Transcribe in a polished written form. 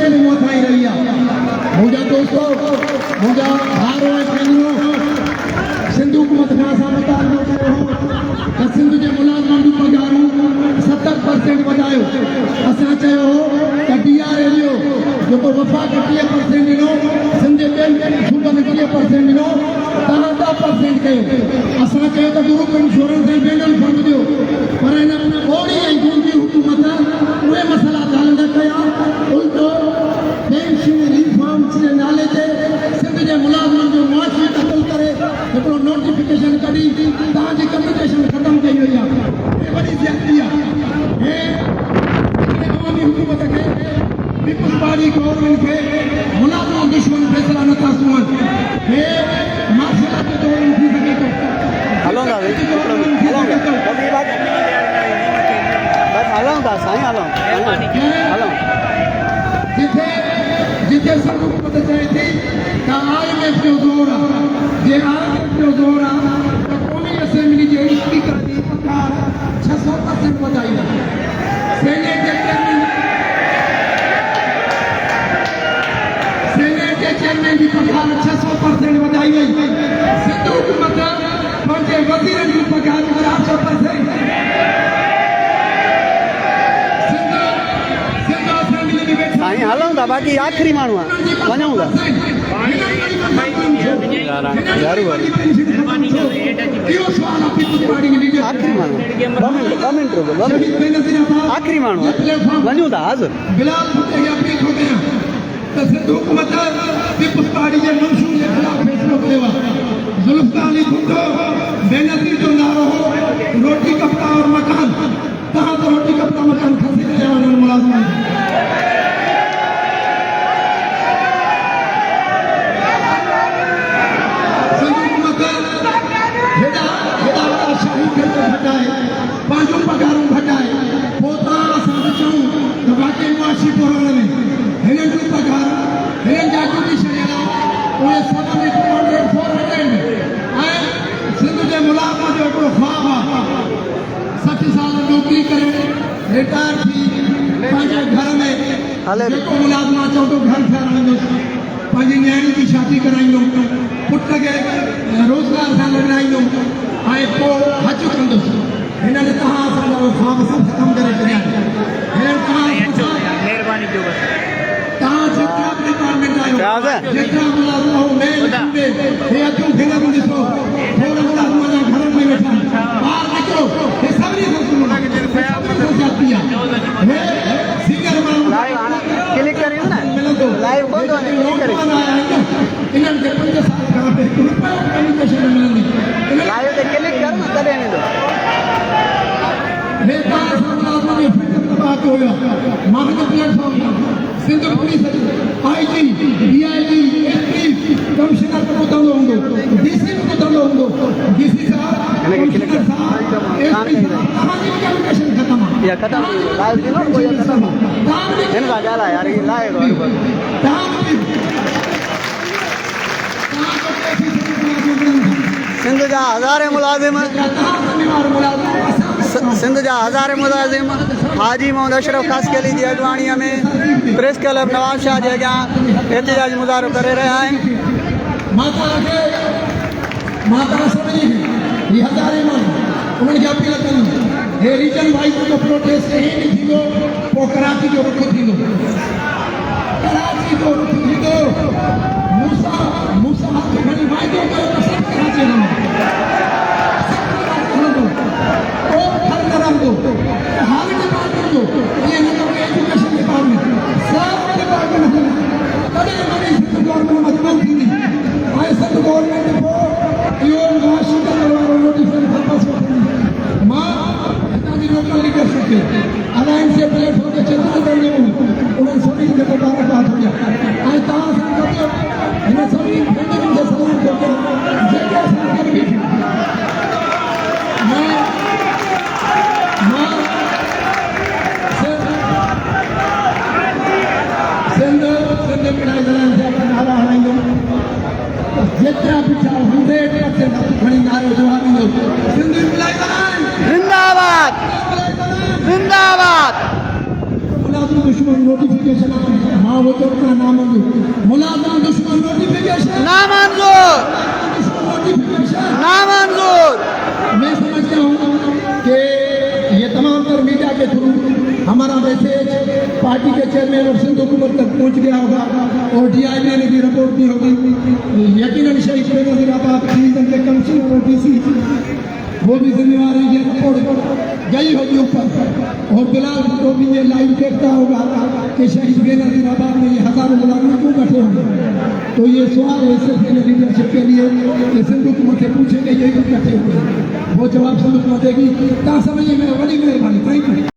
Challenge वधाई रही है। मुझा दोस्तों, मुझा भाइयों ऐं भेनरूं, सिंध हुकूमत खां असां मुतालबो कयो हो त सिंध जे मुलाज़िमनि जूं पघारूं 70% वधायो। असां चयो हो त DRL जेको वफ़ाक़ 30% ॾिनो, सिंध जे ॿियनि सूबनि 30% ॾिनो, तव्हां 10% कयो। असां चयो त ग्रुप इंश्योरेंस ऐं जनरल फंड ॾियो, पर हिन मोदी ऐं गूंगी हुकूमत उहे मसइला हल न कया। उल्टो पेंशन रिफॉर्म्स जे नाले ते सिंध जे मुलाज़िमनि जो मुआशी क़तल करे हिकिड़ो नोटिफिकेशन कढी तव्हांजी कम्यूनिकेशन ख़तमु कई वई आहे। हे वॾी ज़्यादती आहे। हे अवामी हुकूमत खे, पीपुल्स पार्टी गवर्नमेंट खे मुलाज़िम दुश्मन फ़ैसिला नथा सुहनि। हे मार्शल जे तौर में थी सघे थो। हलूं था बस हलूं था साईं, हलूं जिथे जिथे सिंध हुकूमत चए थी त IMF जो ज़ोर आहे, जे IMF जो ज़ोर आहे त क़ौमी असेंबली जे स्पीकर जी पघार 600% वधाई आहे। सेनेट जे चेयरमैन जी पघार 600% वधाई वई। सिंध हुकूमत पंहिंजे वज़ीरनि जूं पघार 400%। साईं हलूं था, बाक़ी आख़िरी माण्हू आहे, वञूं था। आख़िरी माण्हू, ॿ मिंट रुको, आख़िरी माण्हू आहे, वञूं था हाज़िर। सिंध हुकूमत पीपुल्स पार्टी जे मंशूर जे ख़िलाफ़ फ़ैसिलो कयो आहे। ज़ुल्फ़िकार अली भुट्टो बेनज़ीर जो नारो हो रोटी कपड़ा और मकान। तव्हां त रोटी कपड़ा मकान खसी रहिया आहियो मुलाज़िमनि। सिंध हुकूमत हेॾा वॾा शाही ख़र्च घटाए, पंहिंजूं पघारूं घटाए, पोइ तव्हां असांखे चऊं त वाक़ई मुआशी कोरहण में हिननि जूं पघार, हिननि जा जुडिशल उहे 700 400 ऐं सिंध जे मुलाज़िम जो हिकिड़ो ख़्वाबु आहे 60 साल नौकिरी करे रिटायर थी पंहिंजे घर में जेको मुलाज़िम चओ थो घर ठाहिराईंदुसि, पंहिंजी न्याणी जी शादी कराईंदुमि, पुट खे रोज़गार सां लॻाईंदुमि ऐं पोइ हज कंदुसि। हिननि तव्हां असांजा ख़्वाब सभु ख़तमु करे छॾिया। हिननि महिरबानी कयो बसि। तव्हां जेतिरा बि डिपार्टमेंट आहियो, जेतिरा मुलाज़िम हो मेल हे अचूं भेनरूं ॾिसो, थोरा मुलाज़िम जा घरनि में वेठा आहिनि, ॿाहिरि निकिरो, हे सभिनी खां ज़्यादती आहे। हे सीनियर माण्हू क्लिक करियो न, मिलंदो लाइव कोन थो वञे, क्लिक करियो। इन्हनि खे 5 साल खां हिकु रुपयो कम्यूनिकेशन न मिलंदी। लाइव ते क्लिक कर न, तॾहिं वेंदो। हे तव्हां मुलाज़िमनि जो फ्रीडम तबाह कयो आहे। मां हिन platform Sindh police IG DIG SP commissioner को ॿुधंदो हूंदो, DC को ॿुधंदो हूंदो, DC साहब कमिश्नर साहब SP तव्हांजी कम्यूनिकेशन ख़तमु आहे। या ख़तमु लाइव थी न, कोई ख़तमु आहे। हिन सां ॻाल्हाए यार, ही लाइव सिंध जा हज़ारे मुलाज़िम, सिंध जा हज़ारे मुलाज़िम हाजी मोहम्मद अशरफ ख़ासकेली जी अॻवाणीअ में प्रेस क्लब नवाब शाह जे अॻियां एहतिजाज मुज़ाहिरो करे रहिया आहिनि। माता सभिनी खे हज़ारे माण्हू उन्हनि खे अपील कंदुमि, हे रीजन वाइज़ जो प्रोटेस्ट हे न थींदो, पोइ कराची जो रुख थींदो, कराची जो रुख थींदो। मूंसां हथ खणी वाइदो कयो त सभु कराची हलंदो, को फर्क़ न रहंदो। हर डिपार्टमेंट जो ईअं न करे एजुकेशन डिपार्टमेंट सभु डिपार्टमेंट तॾहिं वरी सिंध गवर्नमेंट मजबूत थींदी ऐं सिंध गवर्नमेंट पोइ इहो मुआशी करण वारो नोटिफिकेशन वापसि वठंदी। मां हितां जी लोकल लीडरशिप खे अलायंस जे प्लेटफॉर्म ते चेतावनी ॾिनी, उन्हनि सभिनी खे मुबारकबाद हुजे ऐं तव्हां सां गॾु हिन सभिनी भेनरुनि खे सलाम थो कयां जेके असां गॾु बीठी। सिंध पिढ़ाई जा नारा हणाईंदुमि, जेतिरा बि 100% खणी नारो जवाब ॾींदो, सिंध पिढ़ाई जिंदाबाद जिंदाबाद। मुलाज़िम दुश्मन नोटिफिकेशन मां वो तो अपना नाम मुलाजम दुश्मन नोटिफिकेशन ना मंजूर, नोटिफिकेशन ना मंजूर। मैं समझता हूँ कि ये तमाम तर मीडिया के थ्रू हमारा मैसेज पार्टी के चेयरमैन और सिंध हुकूमत तक पहुँच गया होगा और DIB ने भी रिपोर्ट दी होगी। यकीनन शहीद बेनज़ीराबाद डिवीजन के कमिश्नर और DC वो भी जिम्मेवार है, ये रिपोर्ट गई होगी ऊपर और बिलाल को भी ये लाइव देखता होगा कि शहीद बेनज़ीराबाद में ये हज़ारों मुलाजिम क्यों बैठे होंगे। तो ये सवाल है सिर्फ लीडरशिप के लिए कि सिंध हुकूमत से पूछेंगे ये क्यों बैठे हुए, वो जवाब सिंध हुकूमत देगी। ता समझिए मेरे बड़ी मेहरबानी, थैंक यू।